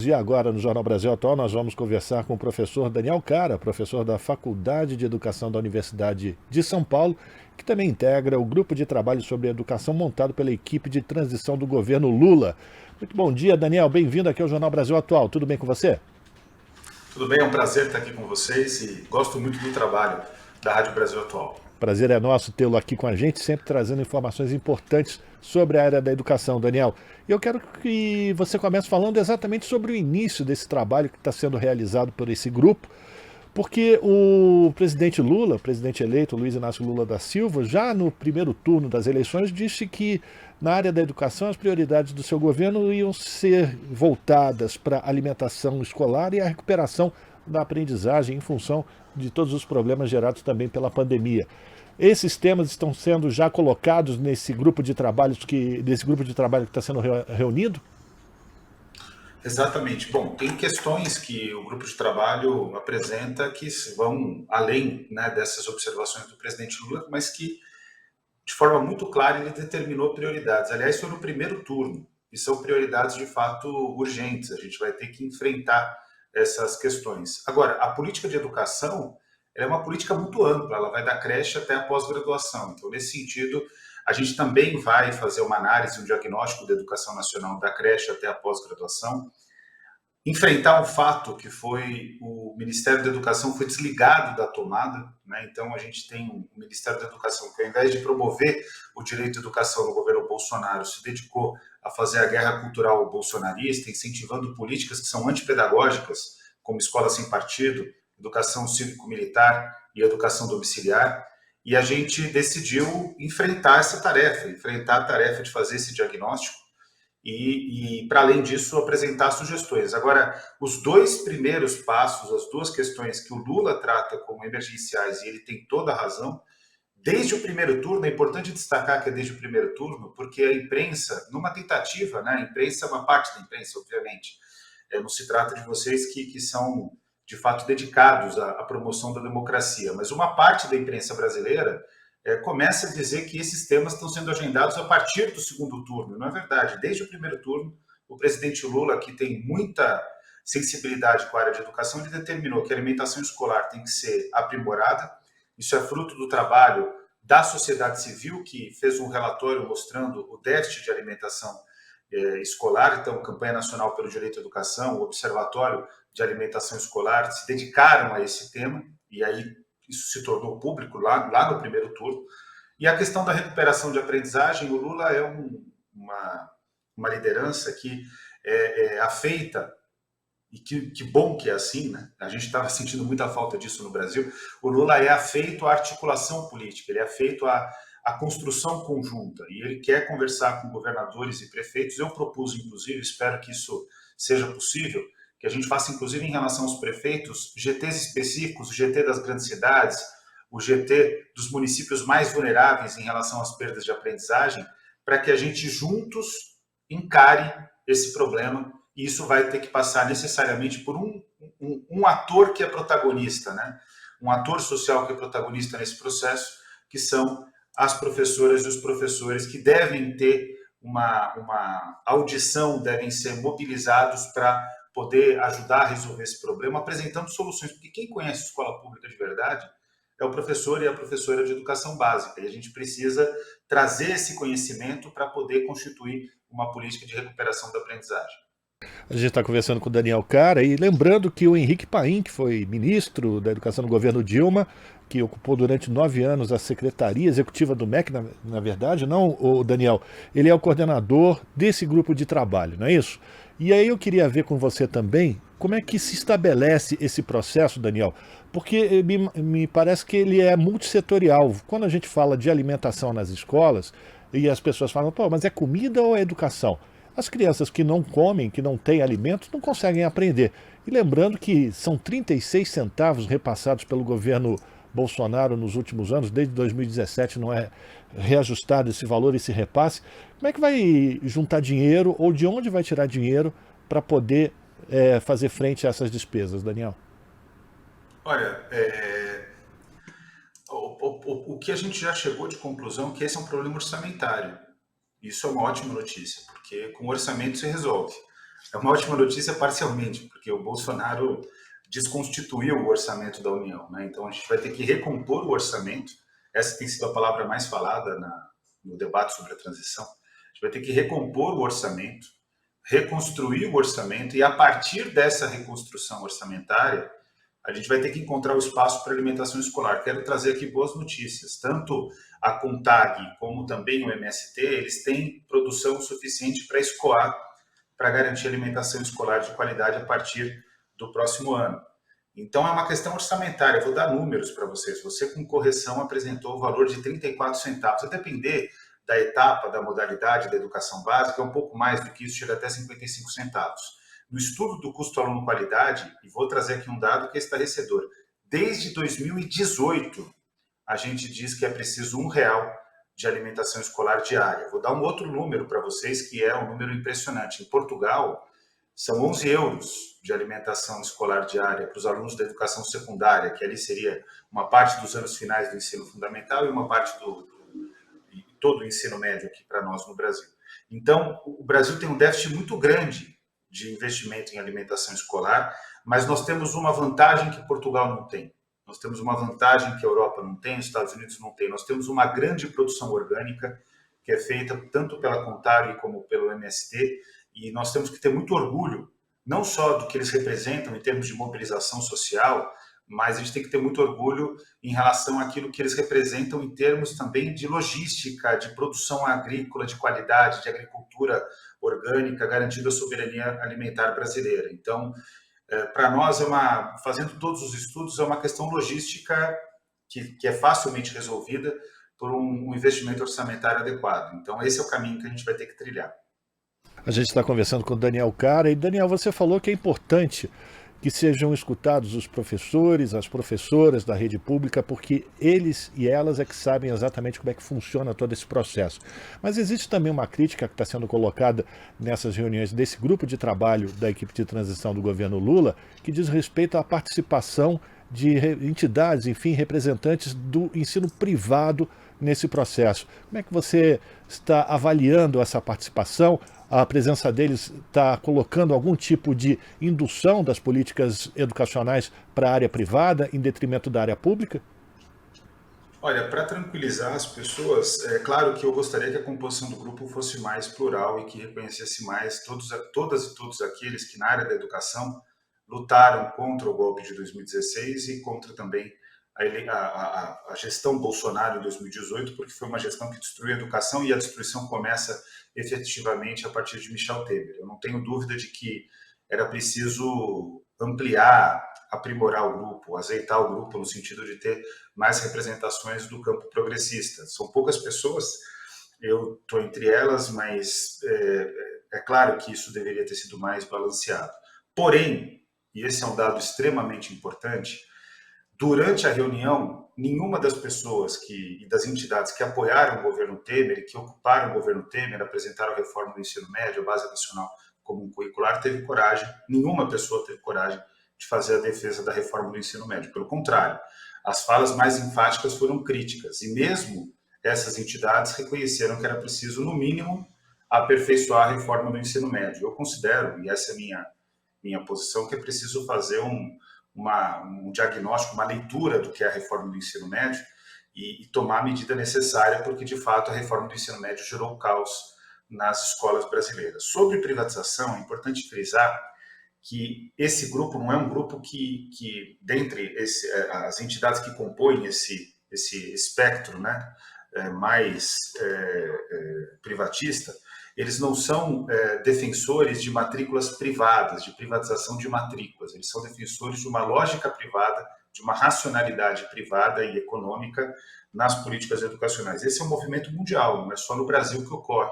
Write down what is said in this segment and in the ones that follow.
E agora, no Jornal Brasil Atual, nós vamos conversar com o professor Daniel Cara, professor da Faculdade de Educação da Universidade de São Paulo, que também integra o grupo de trabalho sobre educação montado pela equipe de transição do governo Lula. Muito bom dia, Daniel. Bem-vindo aqui ao Jornal Brasil Atual. Tudo bem com você? Tudo bem, é um prazer estar aqui com vocês e gosto muito do trabalho da Rádio Brasil Atual. Prazer é nosso tê-lo aqui com a gente, sempre trazendo informações importantes sobre a área da educação, Daniel. E eu quero que você comece falando exatamente sobre o início desse trabalho que está sendo realizado por esse grupo, porque o presidente Lula, o presidente eleito Luiz Inácio Lula da Silva, já no primeiro turno das eleições, disse que na área da educação as prioridades do seu governo iam ser voltadas para a alimentação escolar e a recuperação da aprendizagem em função de todos os problemas gerados também pela pandemia. Esses temas estão sendo já colocados nesse grupo de trabalho que está sendo reunido? Exatamente. Bom, tem questões que o grupo de trabalho apresenta que vão além, né, dessas observações do presidente Lula, mas que, de forma muito clara, ele determinou prioridades. Aliás, foi no primeiro turno, e são prioridades de fato urgentes. A gente vai ter que enfrentar essas questões. Agora, a política de educação ela é uma política muito ampla, ela vai da creche até a pós-graduação. Então, nesse sentido, a gente também vai fazer uma análise, um diagnóstico da educação nacional da creche até a pós-graduação, enfrentar um fato que foi o Ministério da Educação foi desligado da tomada, né? Então a gente tem um Ministério da Educação que, ao invés de promover o direito à educação no governo Bolsonaro, se dedicou a fazer a guerra cultural bolsonarista, incentivando políticas que são antipedagógicas, como escola sem partido, educação cívico-militar e educação domiciliar. E a gente decidiu enfrentar essa tarefa, enfrentar a tarefa de fazer esse diagnóstico e para além disso, apresentar sugestões. Agora, os dois primeiros passos, as duas questões que o Lula trata como emergenciais, e ele tem toda a razão, desde o primeiro turno, é importante destacar que é desde o primeiro turno, porque a imprensa, numa tentativa, né, a imprensa é uma parte da imprensa, obviamente, não se trata de vocês que são, de fato, dedicados à promoção da democracia, mas uma parte da imprensa brasileira começa a dizer que esses temas estão sendo agendados a partir do segundo turno. Não é verdade. Desde o primeiro turno, o presidente Lula, que tem muita sensibilidade com a área de educação, ele determinou que a alimentação escolar tem que ser aprimorada. Isso é fruto do trabalho da sociedade civil, que fez um relatório mostrando o déficit de alimentação escolar. Então, a Campanha Nacional pelo Direito à Educação, o Observatório de Alimentação Escolar, se dedicaram a esse tema, e aí isso se tornou público lá no primeiro turno. E a questão da recuperação de aprendizagem, o Lula é uma liderança que é afeita, e que bom que é assim, né? A gente estava sentindo muita falta disso no Brasil. O Lula é afeito à articulação política, ele é afeito à construção conjunta, e ele quer conversar com governadores e prefeitos. Eu propus, inclusive, espero que isso seja possível, que a gente faça, inclusive, em relação aos prefeitos, GTs específicos, o GT das grandes cidades, o GT dos municípios mais vulneráveis em relação às perdas de aprendizagem, para que a gente juntos encare esse problema, e isso vai ter que passar necessariamente por um ator que é protagonista, né? Um ator social que é protagonista nesse processo, que são as professoras e os professores, que devem ter uma audição, devem ser mobilizados para poder ajudar a resolver esse problema, apresentando soluções, porque quem conhece escola pública de verdade é o professor e a professora de educação básica, e a gente precisa trazer esse conhecimento para poder constituir uma política de recuperação da aprendizagem. A gente está conversando com o Daniel Cara e lembrando que o Henrique Paim, que foi ministro da Educação no governo Dilma, que ocupou durante 9 anos a Secretaria Executiva do MEC, na verdade, não, o Daniel, ele é o coordenador desse grupo de trabalho, não é isso? E aí eu queria ver com você também como é que se estabelece esse processo, Daniel, porque me parece que ele é multissetorial. Quando a gente fala de alimentação nas escolas, e as pessoas falam, pô, mas é comida ou é educação? As crianças que não comem, que não têm alimentos, não conseguem aprender. E lembrando que são 36 centavos repassados pelo governo Bolsonaro nos últimos anos, desde 2017 não é reajustado esse valor, esse repasse. Como é que vai juntar dinheiro ou de onde vai tirar dinheiro para poder fazer frente a essas despesas, Daniel? Olha, o que a gente já chegou de conclusão é que esse é um problema orçamentário. Isso é uma ótima notícia, porque com orçamento se resolve. É uma ótima notícia parcialmente, porque o Bolsonaro desconstituiu o orçamento da União, né? Então a gente vai ter que recompor o orçamento. Essa tem sido a palavra mais falada no debate sobre a transição. A gente vai ter que recompor o orçamento, reconstruir o orçamento e a partir dessa reconstrução orçamentária a gente vai ter que encontrar o espaço para alimentação escolar. Quero trazer aqui boas notícias. Tanto a CONTAG como também o MST, eles têm produção suficiente para escoar, para garantir alimentação escolar de qualidade a partir do próximo ano. Então, é uma questão orçamentária. Eu vou dar números para vocês. Você, com correção, apresentou o valor de 34 centavos. A depender da etapa, da modalidade da educação básica, é um pouco mais do que isso, chega até 55 centavos. No estudo do custo aluno-qualidade, e vou trazer aqui um dado que é estarrecedor, desde 2018, a gente diz que é preciso R$ 1 de alimentação escolar diária. Vou dar um outro número para vocês, que é um número impressionante. Em Portugal, são 11 euros de alimentação escolar diária para os alunos da educação secundária, que ali seria uma parte dos anos finais do ensino fundamental e uma parte de todo o ensino médio aqui para nós no Brasil. Então, o Brasil tem um déficit muito grande de investimento em alimentação escolar, mas nós temos uma vantagem que Portugal não tem. Nós temos uma vantagem que a Europa não tem, os Estados Unidos não tem. Nós temos uma grande produção orgânica que é feita tanto pela Contag como pelo MST, e nós temos que ter muito orgulho, não só do que eles representam em termos de mobilização social, mas a gente tem que ter muito orgulho em relação àquilo que eles representam em termos também de logística, de produção agrícola, de qualidade, de agricultura orgânica, garantindo a soberania alimentar brasileira. Então, para nós, fazendo todos os estudos, é uma questão logística que é facilmente resolvida por um investimento orçamentário adequado. Então, esse é o caminho que a gente vai ter que trilhar. A gente está conversando com o Daniel Cara, e Daniel, você falou que é importante que sejam escutados os professores, as professoras da rede pública, porque eles e elas é que sabem exatamente como é que funciona todo esse processo. Mas existe também uma crítica que está sendo colocada nessas reuniões desse grupo de trabalho da equipe de transição do governo Lula, que diz respeito à participação de entidades, enfim, representantes do ensino privado nesse processo. Como é que você está avaliando essa participação? A presença deles está colocando algum tipo de indução das políticas educacionais para a área privada em detrimento da área pública? Olha, para tranquilizar as pessoas, é claro que eu gostaria que a composição do grupo fosse mais plural e que reconhecesse mais todas e todos aqueles que na área da educação lutaram contra o golpe de 2016 e contra também a gestão Bolsonaro em 2018, porque foi uma gestão que destruiu a educação e a destruição começa efetivamente a partir de Michel Temer. Eu não tenho dúvida de que era preciso ampliar, aprimorar o grupo, azeitar o grupo no sentido de ter mais representações do campo progressista. São poucas pessoas, eu estou entre elas, mas é claro que isso deveria ter sido mais balanceado. Porém, e esse é um dado extremamente importante, durante a reunião, nenhuma das pessoas e das entidades que apoiaram o governo Temer e que ocuparam o governo Temer, apresentaram a reforma do ensino médio, a Base Nacional Comum Curricular, teve coragem, nenhuma pessoa teve coragem de fazer a defesa da reforma do ensino médio. Pelo contrário, as falas mais enfáticas foram críticas, e mesmo essas entidades reconheceram que era preciso, no mínimo, aperfeiçoar a reforma do ensino médio. Eu considero, e essa é a minha posição, que é preciso fazer um diagnóstico, uma leitura do que é a reforma do ensino médio e tomar a medida necessária, porque, de fato, a reforma do ensino médio gerou caos nas escolas brasileiras. Sobre privatização, é importante frisar que esse grupo não é um grupo que dentre as entidades que compõem esse espectro, né, mais privatista, eles não são defensores de matrículas privadas, de privatização de matrículas. Eles são defensores de uma lógica privada, de uma racionalidade privada e econômica nas políticas educacionais. Esse é um movimento mundial, não é só no Brasil que ocorre.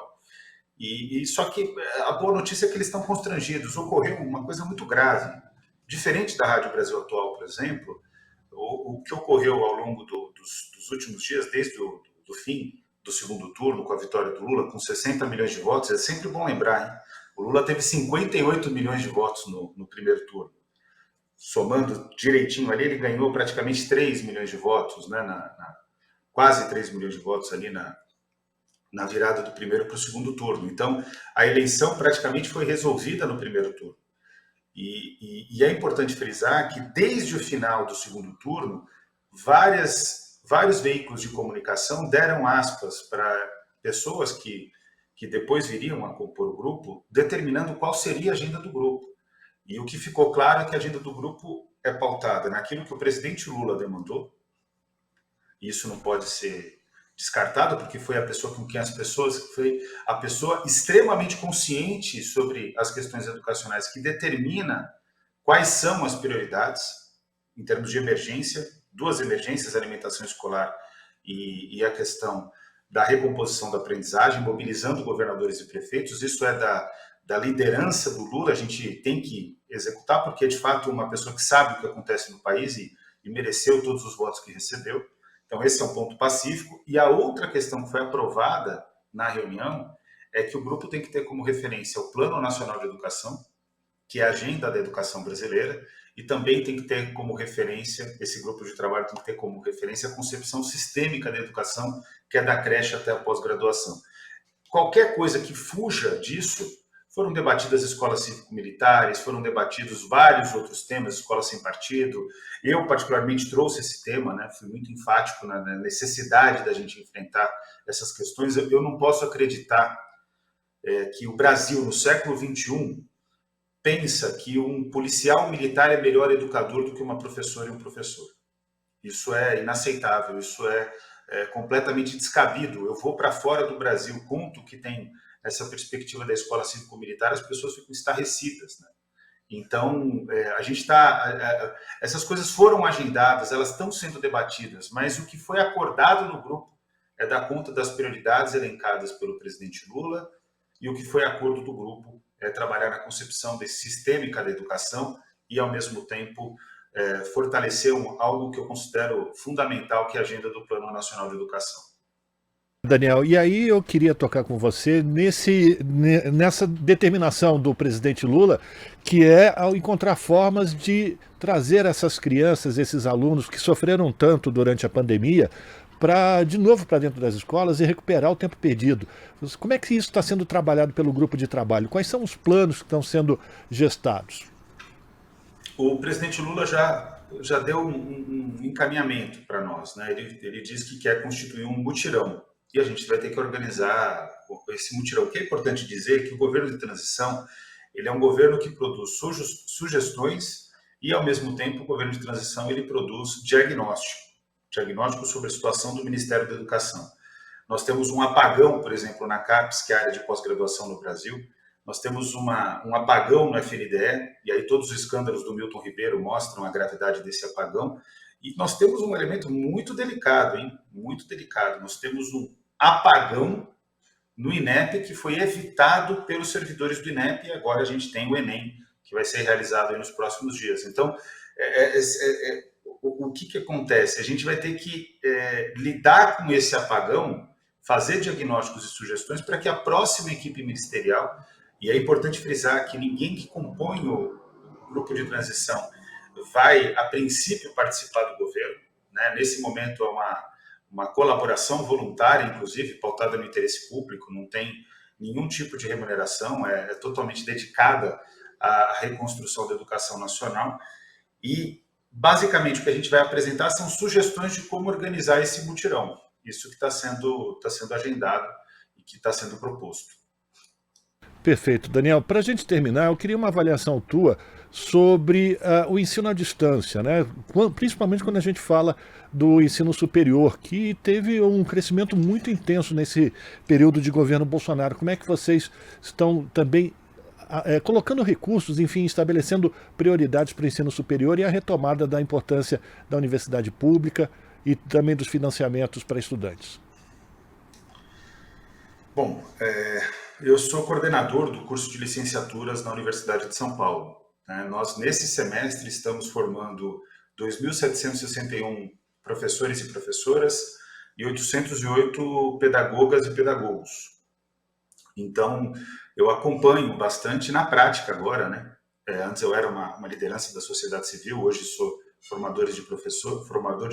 Só que a boa notícia é que eles estão constrangidos. Ocorreu uma coisa muito grave. Diferente da Rádio Brasil Atual, por exemplo, o que ocorreu ao longo dos últimos dias, desde o fim do segundo turno, com a vitória do Lula, com 60 milhões de votos, é sempre bom lembrar, hein? O Lula teve 58 milhões de votos no primeiro turno. Somando direitinho ali, ele ganhou praticamente 3 milhões de votos, né, quase 3 milhões de votos ali na virada do primeiro para o segundo turno. Então, a eleição praticamente foi resolvida no primeiro turno. E é importante frisar que, desde o final do segundo turno, vários veículos de comunicação deram aspas para pessoas que depois viriam a compor o grupo, determinando qual seria a agenda do grupo. E o que ficou claro é que a agenda do grupo é pautada naquilo que o presidente Lula demandou. Isso não pode ser descartado, porque foi a pessoa com quem foi a pessoa extremamente consciente sobre as questões educacionais, que determina quais são as prioridades em termos de emergência, duas emergências, a alimentação escolar e a questão da recomposição da aprendizagem, mobilizando governadores e prefeitos. Isso é da liderança do Lula, a gente tem que executar, porque é de fato uma pessoa que sabe o que acontece no país e mereceu todos os votos que recebeu. Então, esse é um ponto pacífico. E a outra questão que foi aprovada na reunião é que o grupo tem que ter como referência o Plano Nacional de Educação, que é a agenda da educação brasileira, e também tem que ter como referência, esse grupo de trabalho tem que ter como referência a concepção sistêmica da educação, que é da creche até a pós-graduação. Qualquer coisa que fuja disso, foram debatidas escolas cívico-militares, foram debatidos vários outros temas, escola sem partido. Eu, particularmente, trouxe esse tema, né? Fui muito enfático na necessidade da gente enfrentar essas questões. Eu não posso acreditar que o Brasil, no século XXI, pensa que um policial militar é melhor educador do que uma professora e um professor. Isso é inaceitável, isso é completamente descabido. Eu vou para fora do Brasil, conto que tem essa perspectiva da escola cívico-militar, as pessoas ficam estarrecidas, né? Então, a gente essas coisas foram agendadas, elas estão sendo debatidas, mas o que foi acordado no grupo é dar conta das prioridades elencadas pelo presidente Lula, e o que foi acordo do grupo é trabalhar na concepção sistêmica da educação e, ao mesmo tempo, fortalecer algo que eu considero fundamental, que é a agenda do Plano Nacional de Educação. Daniel, e aí eu queria tocar com você nessa determinação do presidente Lula, que é ao encontrar formas de trazer essas crianças, esses alunos que sofreram tanto durante a pandemia, de novo para dentro das escolas e recuperar o tempo perdido. Como é que isso está sendo trabalhado pelo grupo de trabalho? Quais são os planos que estão sendo gestados? O presidente Lula já deu um encaminhamento para nós, né? Ele diz que quer constituir um mutirão, e a gente vai ter que organizar esse mutirão. O que é importante dizer é que o governo de transição, ele é um governo que produz sugestões e, ao mesmo tempo, o governo de transição ele produz diagnóstico sobre a situação do Ministério da Educação. Nós temos um apagão, por exemplo, na CAPES, que é a área de pós-graduação no Brasil. Nós temos um apagão no FNDE, e aí todos os escândalos do Milton Ribeiro mostram a gravidade desse apagão. E nós temos um elemento muito delicado, hein? Muito delicado. Nós temos um apagão no INEP que foi evitado pelos servidores do INEP, e agora a gente tem o Enem, que vai ser realizado aí nos próximos dias. Então, o que acontece? A gente vai ter que lidar com esse apagão, fazer diagnósticos e sugestões para que a próxima equipe ministerial, e é importante frisar que ninguém que compõe o grupo de transição vai, a princípio, participar do governo, né? Nesse momento é uma colaboração voluntária, inclusive, pautada no interesse público, não tem nenhum tipo de remuneração, é totalmente dedicada à reconstrução da educação nacional. E, basicamente, o que a gente vai apresentar são sugestões de como organizar esse mutirão. Isso que está sendo agendado e que está sendo proposto. Perfeito. Daniel, para a gente terminar, eu queria uma avaliação tua sobre o ensino à distância, né? Principalmente quando a gente fala do ensino superior, que teve um crescimento muito intenso nesse período de governo Bolsonaro. Como é que vocês estão também colocando recursos, enfim, estabelecendo prioridades para o ensino superior e a retomada da importância da universidade pública e também dos financiamentos para estudantes? Bom, eu sou coordenador do curso de licenciaturas na Universidade de São Paulo. Nós, nesse semestre, estamos formando 2.761 professores e professoras e 808 pedagogas e pedagogos. Então, eu acompanho bastante na prática agora, né? Antes eu era uma liderança da sociedade civil, hoje sou formador de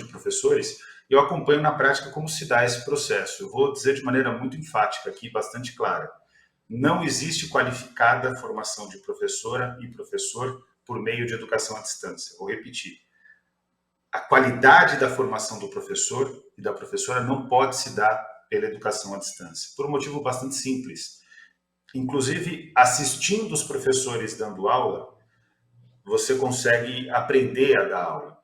professores, e eu acompanho na prática como se dá esse processo. Eu vou dizer de maneira muito enfática aqui, bastante clara. Não existe qualificada formação de professora e professor por meio de educação à distância. Vou repetir. A qualidade da formação do professor e da professora não pode se dar pela educação à distância, por um motivo bastante simples. Inclusive, assistindo os professores dando aula, você consegue aprender a dar aula.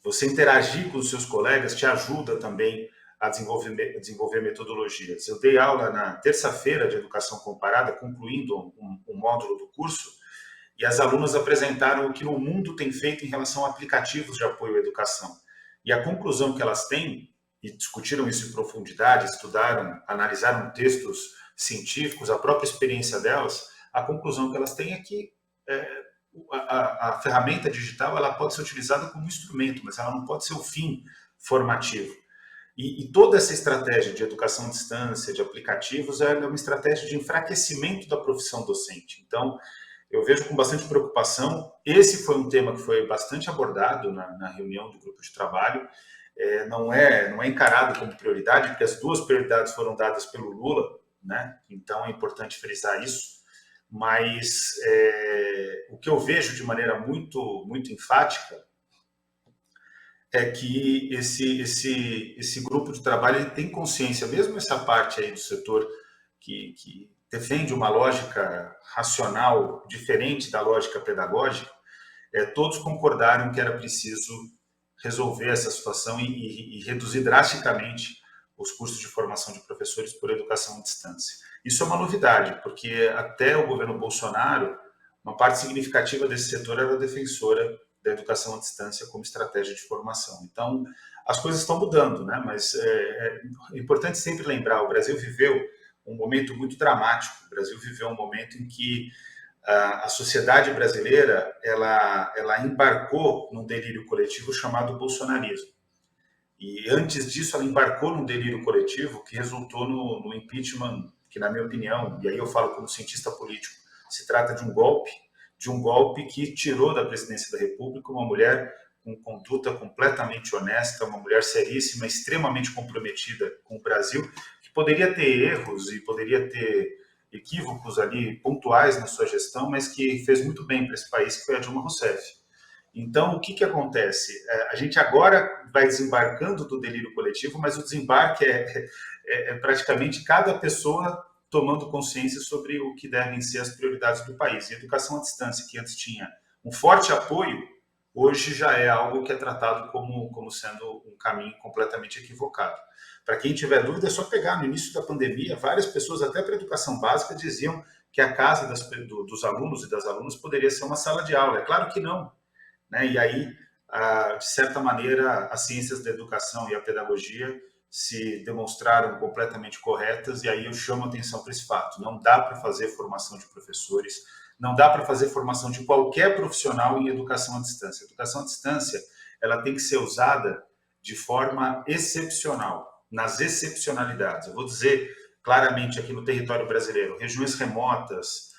Você interagir com os seus colegas te ajuda também a desenvolver metodologias. Eu dei aula na terça-feira de Educação Comparada, concluindo um módulo do curso, e as alunas apresentaram o que o mundo tem feito em relação a aplicativos de apoio à educação. E a conclusão que elas têm, e discutiram isso em profundidade, estudaram, analisaram textos científicos, a própria experiência delas, a conclusão que elas têm é que a ferramenta digital ela pode ser utilizada como instrumento, mas ela não pode ser o fim formativo. E toda essa estratégia de educação à distância, de aplicativos, é uma estratégia de enfraquecimento da profissão docente. Então, eu vejo com bastante preocupação. Esse foi um tema que foi bastante abordado na reunião do grupo de trabalho. Não é encarado como prioridade, porque as duas prioridades foram dadas pelo Lula, né? Então é importante frisar isso. Mas o que eu vejo de maneira muito, muito enfática é que esse grupo de trabalho ele tem consciência, mesmo essa parte aí do setor que defende uma lógica racional diferente da lógica pedagógica, todos concordaram que era preciso resolver essa situação e reduzir drasticamente os custos de formação de professores por educação à distância. Isso é uma novidade, porque até o governo Bolsonaro, uma parte significativa desse setor era defensora da educação à distância como estratégia de formação. Então, as coisas estão mudando, né? Mas é importante sempre lembrar, o Brasil viveu um momento muito dramático. O Brasil viveu um momento em que a sociedade brasileira ela embarcou num delírio coletivo chamado bolsonarismo. E antes disso, ela embarcou num delírio coletivo que resultou no impeachment, que na minha opinião, e aí eu falo como cientista político, se trata de um golpe que tirou da presidência da República uma mulher com conduta completamente honesta, uma mulher seríssima, extremamente comprometida com o Brasil, que poderia ter erros e poderia ter equívocos ali pontuais na sua gestão, mas que fez muito bem para esse país, que foi a Dilma Rousseff. Então, o que acontece? A gente agora vai desembarcando do delírio coletivo, mas o desembarque é praticamente cada pessoa tomando consciência sobre o que devem ser as prioridades do país. E a educação à distância, que antes tinha um forte apoio, hoje já é algo que é tratado como sendo um caminho completamente equivocado. Para quem tiver dúvida, é só pegar. No início da pandemia, várias pessoas, até para a educação básica, diziam que a casa dos alunos e das alunas poderia ser uma sala de aula. É claro que não, né? E aí, de certa maneira, as ciências da educação e a pedagogia se demonstraram completamente corretas, e aí eu chamo a atenção para esse fato. Não dá para fazer formação de professores, não dá para fazer formação de qualquer profissional em educação à distância. A educação à distância ela tem que ser usada de forma excepcional, nas excepcionalidades. Eu vou dizer claramente aqui no território brasileiro, regiões remotas,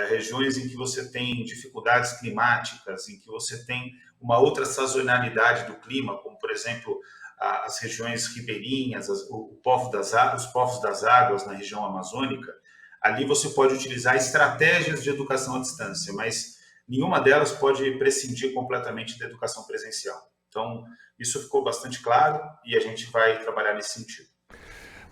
regiões em que você tem dificuldades climáticas, em que você tem uma outra sazonalidade do clima, como, por exemplo, as regiões ribeirinhas, os povos das águas na região amazônica. Ali você pode utilizar estratégias de educação à distância, mas nenhuma delas pode prescindir completamente da educação presencial. Então, isso ficou bastante claro e a gente vai trabalhar nesse sentido.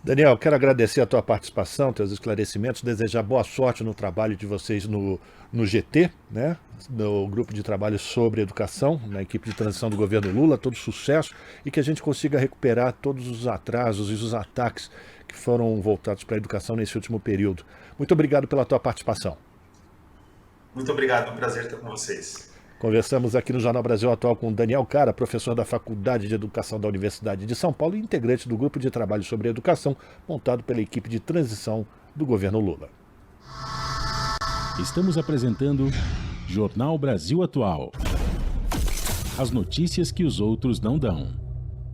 Daniel, quero agradecer a tua participação, teus esclarecimentos, desejar boa sorte no trabalho de vocês no GT, né? No grupo de trabalho sobre educação, na equipe de transição do governo Lula, todo sucesso e que a gente consiga recuperar todos os atrasos e os ataques que foram voltados para a educação nesse último período. Muito obrigado pela tua participação. Muito obrigado, é um prazer estar com vocês. Conversamos aqui no Jornal Brasil Atual com Daniel Cara, professor da Faculdade de Educação da Universidade de São Paulo e integrante do grupo de trabalho sobre educação montado pela equipe de transição do governo Lula. Estamos apresentando Jornal Brasil Atual. As notícias que os outros não dão.